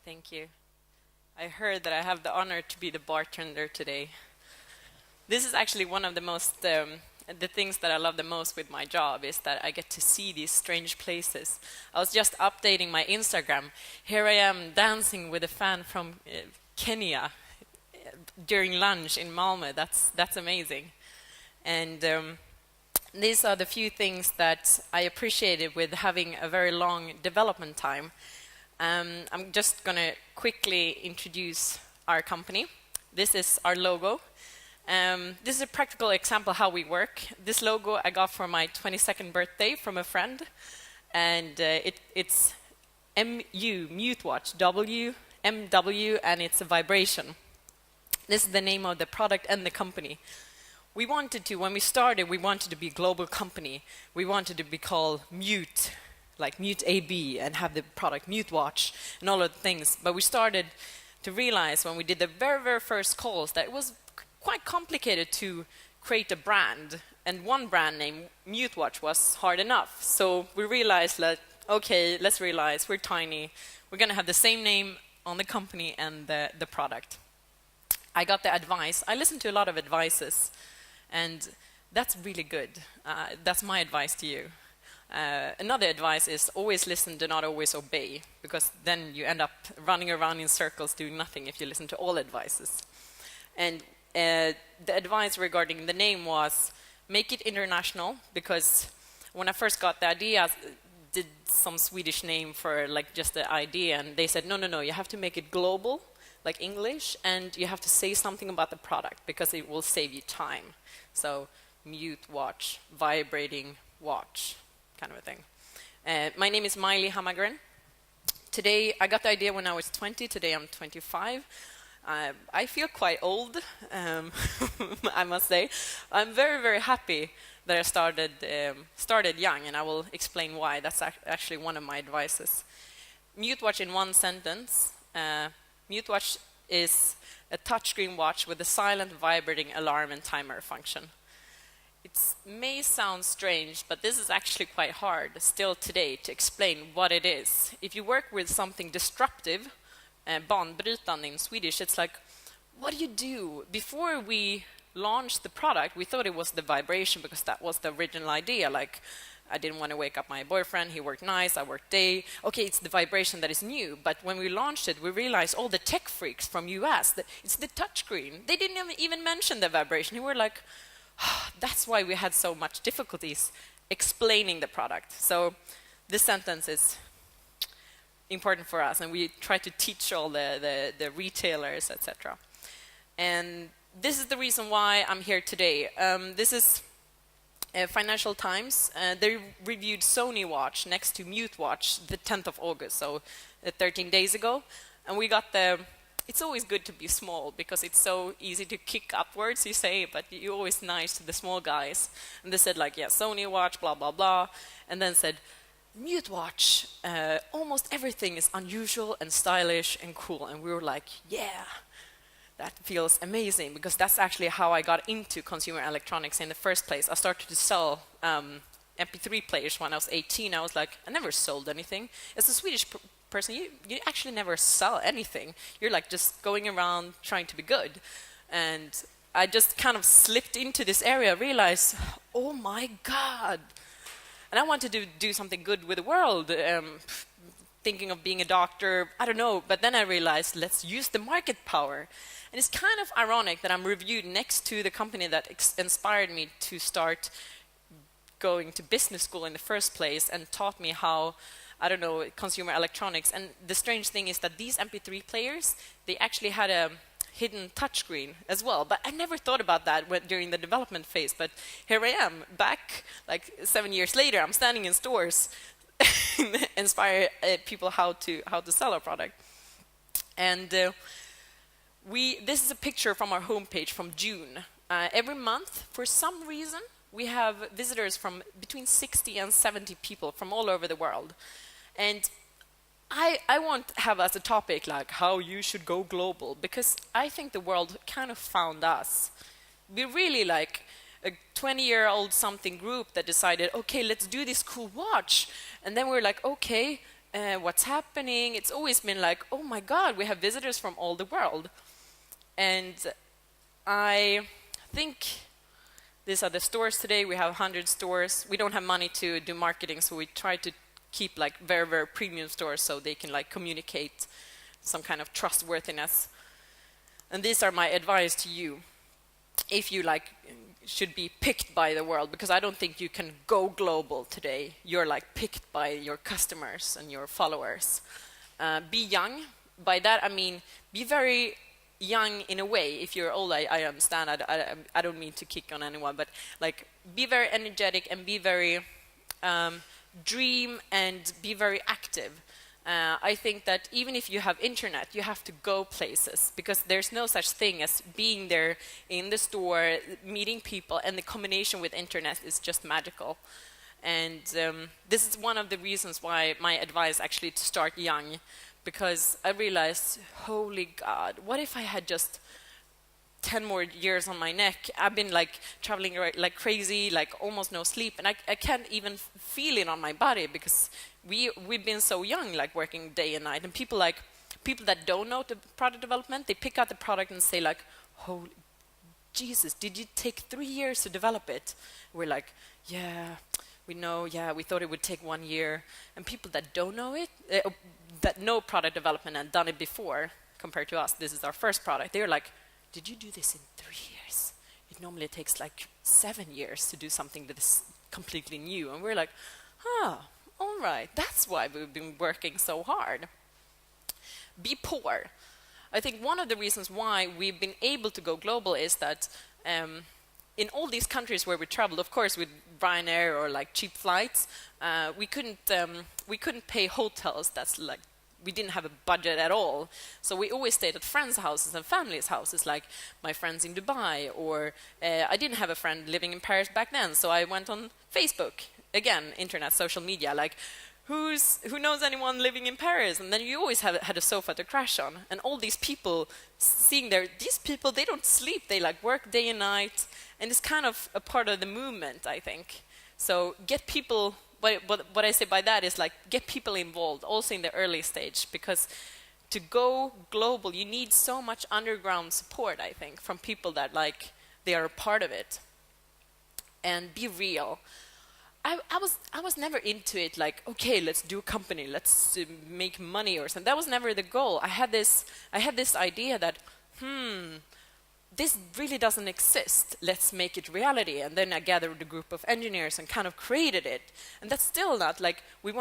Thank you. I heard that I have the honor to be the bartender today. This is actually one of the the things that I love the most with my job is that I get to see these strange places. I was just updating my Instagram. Here I am dancing with a fan from Kenya during lunch in Malmö. That's amazing. And these are the few things that I appreciated with having a very long development time. I'm just going to quickly introduce our company. This is our logo. This is a practical example how we work. This logo I got for my 22nd birthday from a friend. And it's MU, Mute Watch, W, MW, and it's a vibration. This is the name of the product and the company. We wanted to, when we started, we wanted to be a global company. We wanted to be called Mute, like Mute AB, and have the product Mute Watch and all of the things. But we started to realize when we did the very, very first calls that it was quite complicated to create a brand. And one brand name, Mute Watch, was hard enough. So we realized that, okay, let's realize we're tiny. We're going to have the same name on the company and the product. I got the advice. I listened to a lot of advices. And that's really good. That's my advice to you. Another advice is always listen, do not always obey, because then you end up running around in circles doing nothing if you listen to all advices. And the advice regarding the name was make it international, because when I first got the idea, I did some Swedish name for like just the idea, and they said, no, you have to make it global, like English, and you have to say something about the product, because it will save you time. So, Mute Watch, vibrating watch, kind of a thing. My name is Mai-Li Hammargren. Today, I got the idea when I was 20. Today, I'm 25. I feel quite old, I must say. I'm very, very happy that I started young, and I will explain why. That's actually one of my advices. Mute Watch in one sentence. Mute Watch is a touchscreen watch with a silent vibrating alarm and timer function. It may sound strange, but this is actually quite hard still today to explain what it is. If you work with something disruptive, banbrytande in Swedish, it's like, what do you do? Before we launched the product, we thought it was the vibration because that was the original idea. Like, I didn't want to wake up my boyfriend, he worked nights, I worked day. Okay, it's the vibration that is new, but when we launched it, we realized all the tech freaks from US, that it's the touchscreen. They didn't even mention the vibration. We were like, that's why we had so much difficulties explaining the product. So this sentence is important for us, and we try to teach all the retailers, etc. And this is the reason why I'm here today. This is Financial Times. They reviewed Sony watch next to Mute Watch the 10th of August, so 13 days ago. And we got it's always good to be small because it's so easy to kick upwards, you say, but you're always nice to the small guys. And they said like, yeah, Sony watch, blah, blah, blah. And then said, Mute Watch, almost everything is unusual and stylish and cool. And we were like, yeah. That feels amazing, because that's actually how I got into consumer electronics in the first place. I started to sell MP3 players when I was 18. I was like, I never sold anything. As a Swedish person, you actually never sell anything. You're like just going around trying to be good. And I just kind of slipped into this area, realized, oh my God. And I wanted to do something good with the world. Thinking of being a doctor, I don't know. But then I realized, let's use the market power. And it's kind of ironic that I'm reviewed next to the company that inspired me to start going to business school in the first place and taught me how, I don't know, consumer electronics. And the strange thing is that these MP3 players, they actually had a hidden touchscreen as well. But I never thought about that during the development phase. But here I am, back like 7 years later. I'm standing in stores, inspire people how to sell our product. And this is a picture from our homepage from June. Every month, for some reason, we have visitors from between 60 and 70 people from all over the world. And I won't have as a topic like how you should go global, because I think the world kind of found us. We're really like a 20-year-old something group that decided, okay, let's do this cool watch. And then we're like, okay, what's happening. It's always been like, oh my God, we have visitors from all the world. And I think these are the stores today. We have 100 stores. We don't have money to do marketing, so we try to keep like very, very premium stores so they can like communicate some kind of trustworthiness. And these are my advice to you. If you like should be picked by the world, because I don't think you can go global today. You're like picked by your customers and your followers. Be young. By that I mean be very young in a way. If you're old, I understand. I don't mean to kick on anyone, but like be very energetic and be very dream and be very active. I think that even if you have internet, you have to go places, because there's no such thing as being there in the store, meeting people, and the combination with internet is just magical. And this is one of the reasons why my advice actually to start young, because I realized, holy God, what if I had just 10 more years on my neck? I've been like traveling like crazy, like almost no sleep, and I can't even feel it on my body, because we've been so young, like working day and night. And people that don't know the product development, they pick out the product and say like, holy Jesus, did you take 3 years to develop it? We're like, yeah, we know, yeah, we thought it would take 1 year. And people that don't know it, that know product development and done it before, compared to us, this is our first product, they're like, did you do this in 3 years? It normally takes like 7 years to do something that is completely new. And we're like, all right, that's why we've been working so hard. Be poor. I think one of the reasons why we've been able to go global is that in all these countries where we traveled, of course with Ryanair or like cheap flights, we couldn't pay hotels. That's like, we didn't have a budget at all. So we always stayed at friends' houses and families' houses, like my friends in Dubai, or I didn't have a friend living in Paris back then, so I went on Facebook. Again, internet, social media, like who knows anyone living in Paris? And then you always had a sofa to crash on. And all these people seeing these people, they don't sleep, they like work day and night. And it's kind of a part of the movement, I think. So get people, what I say by that is like get people involved, also in the early stage, because to go global, you need so much underground support, I think, from people that like they are a part of it. And be real. I was never into it like, okay, let's do a company, let's make money or something. That was never the goal. I had this idea that, this really doesn't exist. Let's make it reality. And then I gathered a group of engineers and kind of created it. And that's still not like we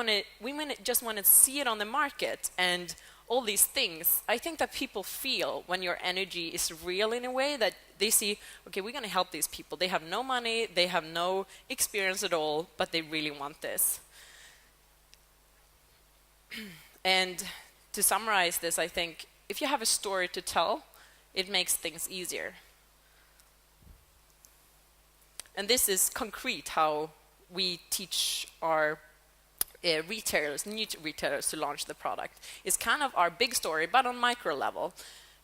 just want to see it on the market and all these things. I think that people feel when your energy is real in a way that they see, okay, we're going to help these people. They have no money, they have no experience at all, but they really want this. And to summarize this, I think if you have a story to tell, it makes things easier. And this is concrete how we teach our retailers, new retailers, to launch the product. It's kind of our big story, but on micro level.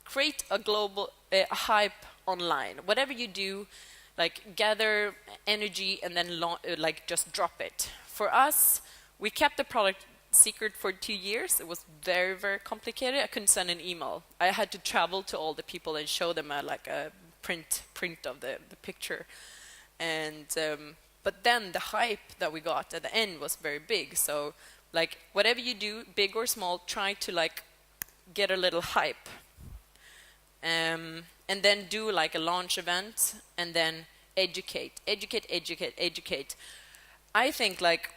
Create a global hype online. Whatever you do, like gather energy and then like just drop it. For us, we kept the product secret for 2 years. It was very, very complicated. I couldn't send an email. I had to travel to all the people and show them like a print of the picture. And but then the hype that we got at the end was very big. So like whatever you do, big or small, try to like get a little hype. And then do like a launch event and then educate. I think like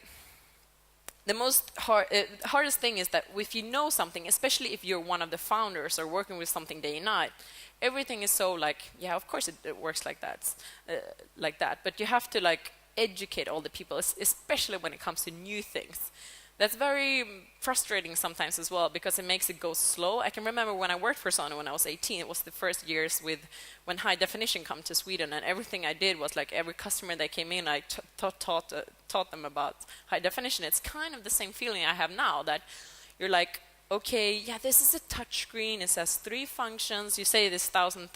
the most hardest thing is that if you know something, especially if you're one of the founders or working with something day and night, everything is so like, yeah, of course it works like that. But you have to like educate all the people, especially when it comes to new things. That's very frustrating sometimes as well, because it makes it go slow. I can remember when I worked for Sony when I was 18, it was the first years when high definition come to Sweden, and everything I did was like every customer that came in, I taught them about high definition. It's kind of the same feeling I have now, that you're like, okay, yeah, this is a touch screen, it says 3 functions, you say this thousand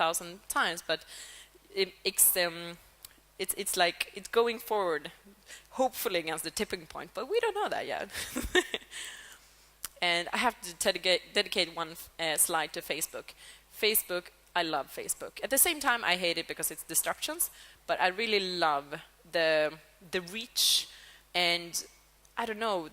times, but it's like it's going forward, hopefully against the tipping point, but we don't know that yet. And I have to dedicate one slide to Facebook. Facebook, I love Facebook. At the same time, I hate it because it's disruptions, but I really love the reach and I don't know,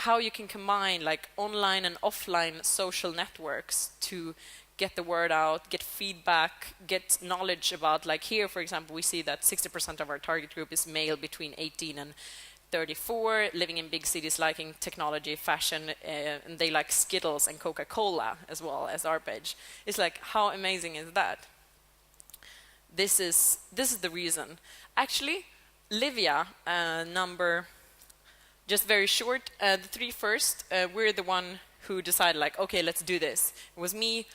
how you can combine like online and offline social networks to get the word out, get feedback, get knowledge about, like here, for example, we see that 60% of our target group is male between 18 and 34, living in big cities, liking technology, fashion, and they like Skittles and Coca-Cola as well as our page. It's like, how amazing is that? This is the reason. Actually, Livia, just very short, the three first, we're the one who decided like, okay, let's do this. It was me,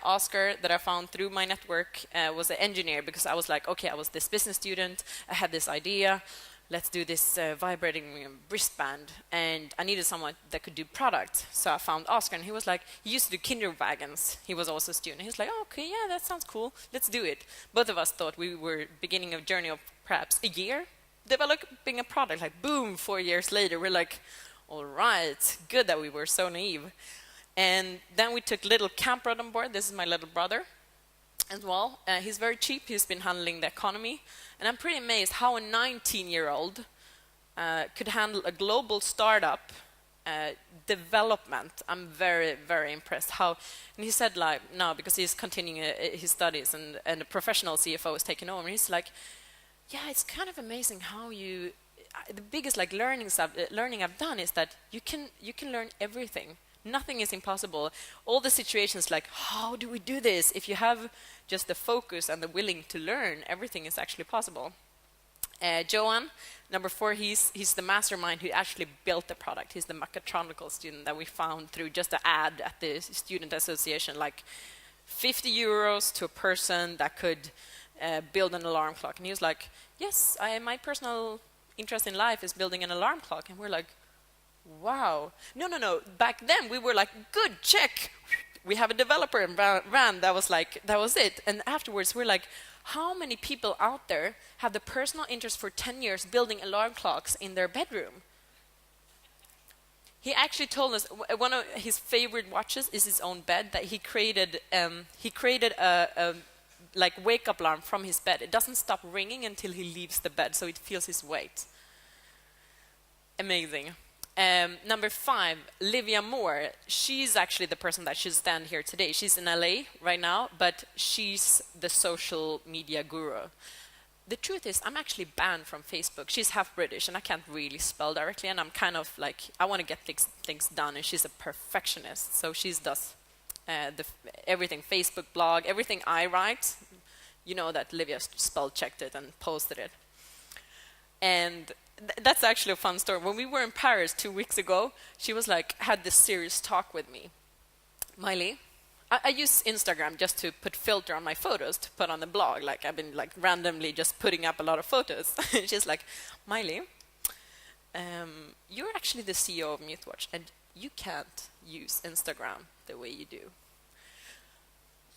Oscar, that I found through my network, was an engineer because I was like, okay, I was this business student, I had this idea, let's do this vibrating wristband, and I needed someone that could do product. So I found Oscar, and he was like, he used to do Kinderwagons. He was also a student. He was like, oh, okay, yeah, that sounds cool. Let's do it. Both of us thought we were beginning a journey of perhaps a year developing a product. Like, boom, 4 years later, we're like, all right, good that we were so naive. And then we took little Camprad on board. This is my little brother as well. He's very cheap. He's been handling the economy. And I'm pretty amazed how a 19-year-old could handle a global startup development. I'm very, very impressed. And he said, like, no, because he's continuing his studies and a professional CFO is taking over. And he's like, yeah, it's kind of amazing how the biggest like learning I've done is that you can learn everything. Nothing is impossible. All the situations like, how do we do this? If you have just the focus and the willing to learn, everything is actually possible. Johan, number 4, he's the mastermind who actually built the product. He's the mechatronical student that we found through just an ad at the student association, like 50 euros to a person that could build an alarm clock. And he was like, yes, my personal interest in life is building an alarm clock. And we're like, wow. No. Back then we were like, good, check. We have a developer and ran. That was it. And afterwards we're like, how many people out there have the personal interest for 10 years building alarm clocks in their bedroom? He actually told us one of his favorite watches is his own bed that he created. He created a like wake-up alarm from his bed. It doesn't stop ringing until he leaves the bed, so it feels his weight. Amazing. Number 5, Livia Moore. She's actually the person that should stand here today. She's in LA right now, but she's the social media guru. The truth is, I'm actually banned from Facebook. She's half British, and I can't really spell directly, and I'm kind of like, I want to get things done, and she's a perfectionist, so she does everything, Facebook blog, everything I write, you know that Livia spell checked it and posted it. And that's actually a fun story. When we were in Paris 2 weeks ago, she was like, had this serious talk with me. Mai-Li, I use Instagram just to put filter on my photos to put on the blog. Like I've been like randomly just putting up a lot of photos. She's like, Mai-Li, you're actually the CEO of MuteWatch, and you can't use Instagram the way you do.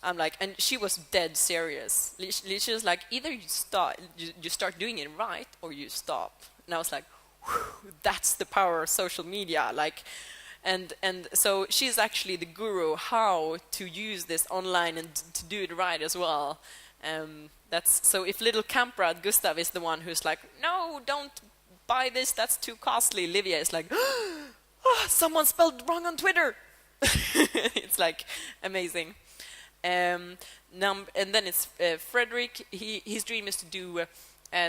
I'm like, and she was dead serious. She was like, either you start doing it right, or you stop. And I was like, that's the power of social media. Like, and so she's actually the guru how to use this online and to do it right as well. So if little Camprad Gustav is the one who's like, no, don't buy this, that's too costly. Livia is like, oh, someone spelled wrong on Twitter. It's like amazing. And then it's Frederick. His dream is to do a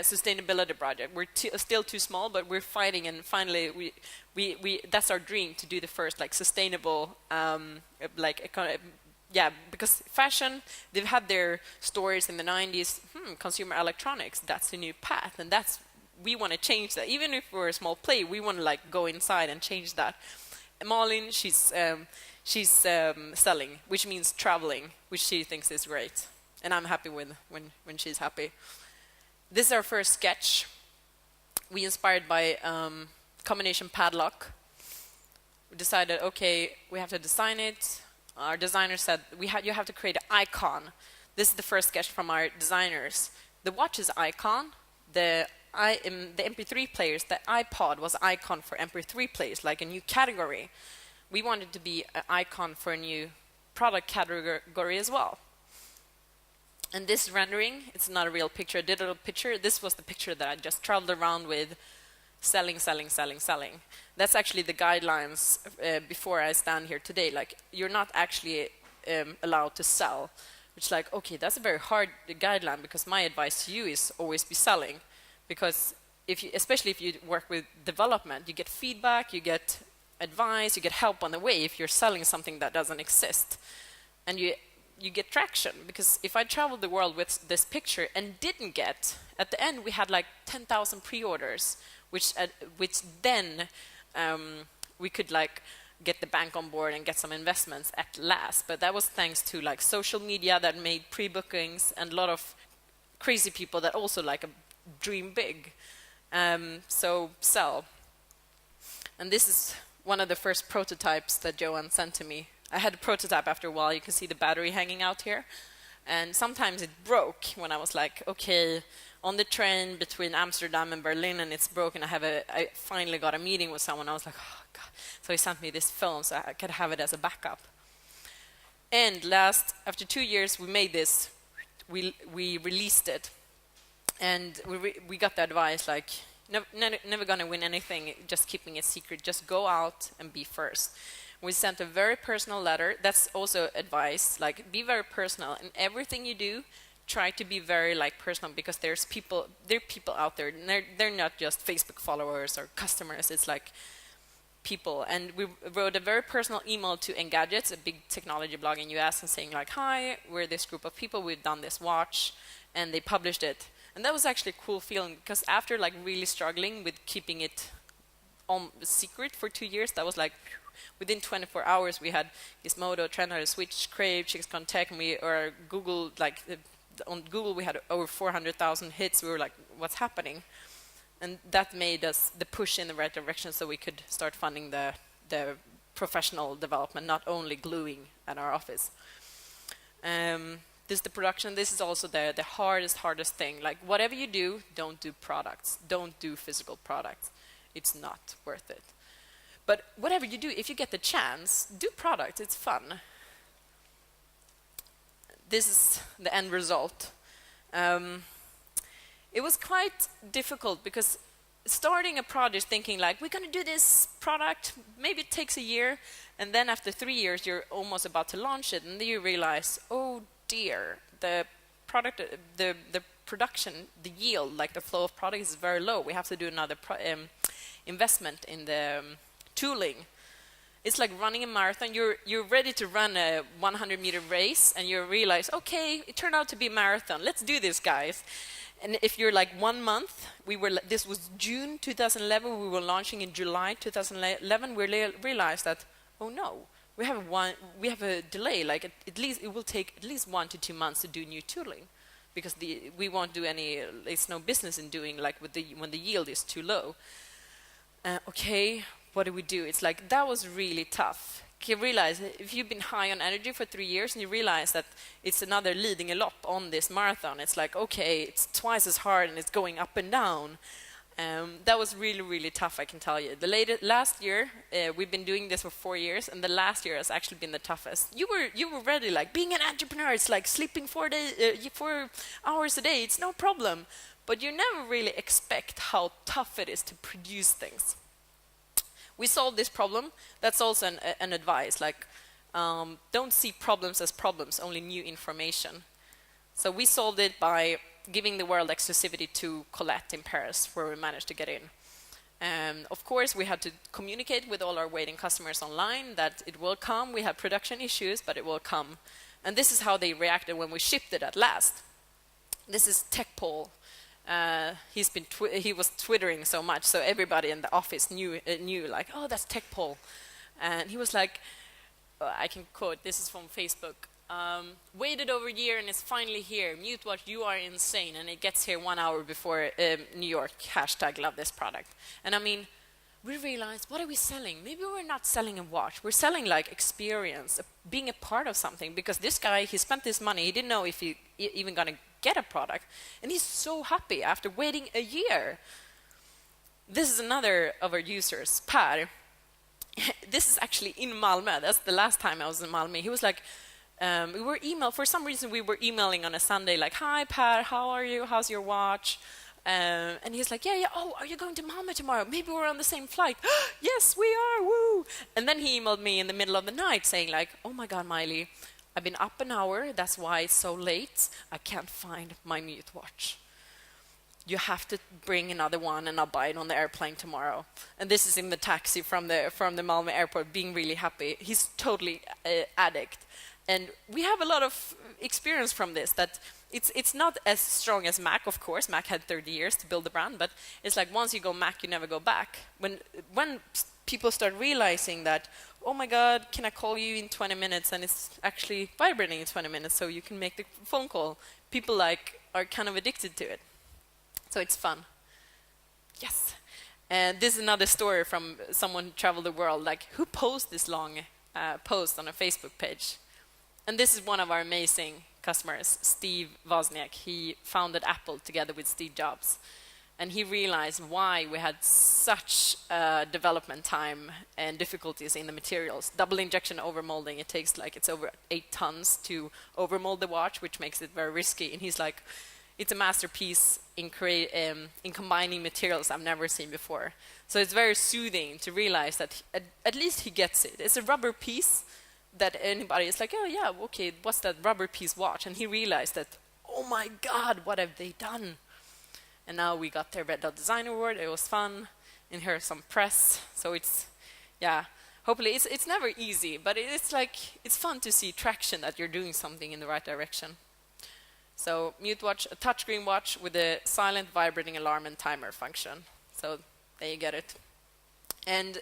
sustainability project. We're still too small, but we're fighting, and finally we that's our dream, to do the first like sustainable because fashion, they've had their stories in the 90s. Consumer electronics, that's the new path, and we want to change that. Even if we're a small play, we want to like go inside and change that. Malin, she's selling, which means traveling, which she thinks is great, and I'm happy with when she's happy. This is our first sketch. We inspired by combination padlock. We decided, okay, we have to design it. Our designer said, you have to create an icon. This is the first sketch from our designers. The watch is icon. The MP3 players, the iPod was icon for MP3 players, like a new category. we wanted to be an icon for a new product category as well. And this rendering, it's not a real picture, a digital picture. This was the picture that I just traveled around with, selling. That's actually the guidelines before I stand here today. Like, you're not actually allowed to sell. Which, like, okay, that's a very hard guideline, because my advice to you is always be selling. Because especially if you work with development, you get feedback, you get advice, you get help on the way if you're selling something that doesn't exist. And you get traction, because if I traveled the world with this picture and didn't get, at the end we had like 10,000 pre-orders, which then we could like get the bank on board and get some investments at last. But that was thanks to like social media that made pre-bookings, and a lot of crazy people that also like dream big. So sell. And this is one of the first prototypes that Johan sent to me. I had a prototype after a while. You can see the battery hanging out here. And sometimes it broke when I was like, okay, on the train between Amsterdam and Berlin, and it's broken. I finally got a meeting with someone. I was like, oh, God. So he sent me this film so I could have it as a backup. And after 2 years, we made this. We released it. And we got the advice, like, never going to win anything, just keeping it secret. Just go out and be first. We sent a very personal letter. That's also advice, like, be very personal. In everything you do, try to be very, like, personal, because there are people out there, and they're not just Facebook followers or customers. It's like people. And we wrote a very personal email to Engadgets, a big technology blog in US, and saying, like, hi, we're this group of people, we've done this watch, and they published it. And that was actually a cool feeling, because after like really struggling with keeping it secret for 2 years, that was like within 24 hours we had Gizmodo, Trend, Switch, Crave, Chicks.com Tech, and Google, like on Google we had over 400,000 hits. We were like, what's happening? And that made us the push in the right direction, so we could start funding the professional development, not only gluing at our office. This is the production. This is also the hardest thing. Like, whatever you do, don't do products. Don't do physical products. It's not worth it. But whatever you do, if you get the chance, do products. It's fun. This is the end result. It was quite difficult, because starting a project thinking like, we're going to do this product, maybe it takes a year, and then after 3 years you're almost about to launch it, and then you realize, oh dear, the product, the production, the yield, like the flow of product is very low. We have to do another investment in the tooling. It's like running a marathon. You're ready to run a 100-meter race, and you realize, okay, it turned out to be a marathon. Let's do this, guys. And if you're like 1 month, this was June 2011, we were launching in July 2011, we realized that, oh no, we have a delay. Like it will take at least 1 to 2 months to do new tooling, because we won't do any. It's no business in doing like when the yield is too low. Okay, what do we do? It's like that was really tough. You realize if you've been high on energy for 3 years and you realize that it's another leading a lap on this marathon, it's like, okay, it's twice as hard and it's going up and down. That was really, really tough, I can tell you. Last year, we've been doing this for 4 years, and the last year has actually been the toughest. You were ready, like being an entrepreneur, it's like sleeping 4 hours a day, it's no problem. But you never really expect how tough it is to produce things. We solved this problem. That's also an advice, like don't see problems as problems, only new information. So we solved it by giving the world exclusivity to Colette in Paris, where we managed to get in. Of course, we had to communicate with all our waiting customers online that it will come. We have production issues, but it will come. And this is how they reacted when we shipped it at last. This is Tech Paul. He was twittering so much, so everybody in the office knew like, oh, that's Tech Paul. And he was like, I can quote, this is from Facebook. Waited over a year and it's finally here. Mute what, you are insane. And it gets here 1 hour before New York, #love this product. And I mean, we realized, what are we selling? Maybe we're not selling a watch. We're selling like experience, being a part of something. Because this guy, he spent this money. He didn't know if he even going to get a product. And he's so happy after waiting a year. This is another of our users, Per. this is actually in Malmö. That's the last time I was in Malmö. He was like, for some reason we were emailing on a Sunday, like, "Hi Per, how are you? How's your watch?" And he's like, yeah, oh, are you going to Malmö tomorrow? Maybe we're on the same flight. Yes, we are, woo! And then he emailed me in the middle of the night saying like, oh my God, Mai-Li, I've been up an hour, that's why it's so late. I can't find my mute watch. You have to bring another one and I'll buy it on the airplane tomorrow. And this is in the taxi from the Malmö airport, being really happy. He's totally addict. And we have a lot of experience from this, that it's not as strong as Mac, of course. Mac had 30 years to build the brand, but it's like once you go Mac, you never go back. When people start realizing that, oh my God, can I call you in 20 minutes? And it's actually vibrating in 20 minutes, so you can make the phone call. People are kind of addicted to it. So it's fun. Yes. And this is another story from someone who traveled the world. Like, who posted this long post on a Facebook page? And this is one of our amazing customers, Steve Wozniak. He founded Apple together with Steve Jobs. And he realized why we had such development time and difficulties in the materials. Double injection overmolding, it takes it's over 8 tons to overmold the watch, which makes it very risky. And he's like, it's a masterpiece in combining materials I've never seen before. So it's very soothing to realize that at least he gets it. It's a rubber piece that anybody is like, oh yeah, okay, what's that rubber piece watch? And he realized that, oh my God, what have they done? And now we got their Red Dot Design Award. It was fun, and here's some press. So it's, yeah, hopefully it's never easy, but it's fun to see traction that you're doing something in the right direction. So Mute Watch, a touchscreen watch with a silent vibrating alarm and timer function. So there you get it. And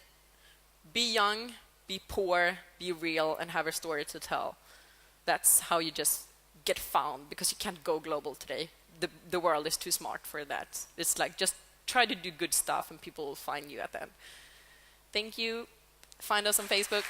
be young, be poor, be real, and have a story to tell. That's how you just get found, because you can't go global today. The world is too smart for that. It's like, just try to do good stuff and people will find you at the end. Thank you. Find us on Facebook.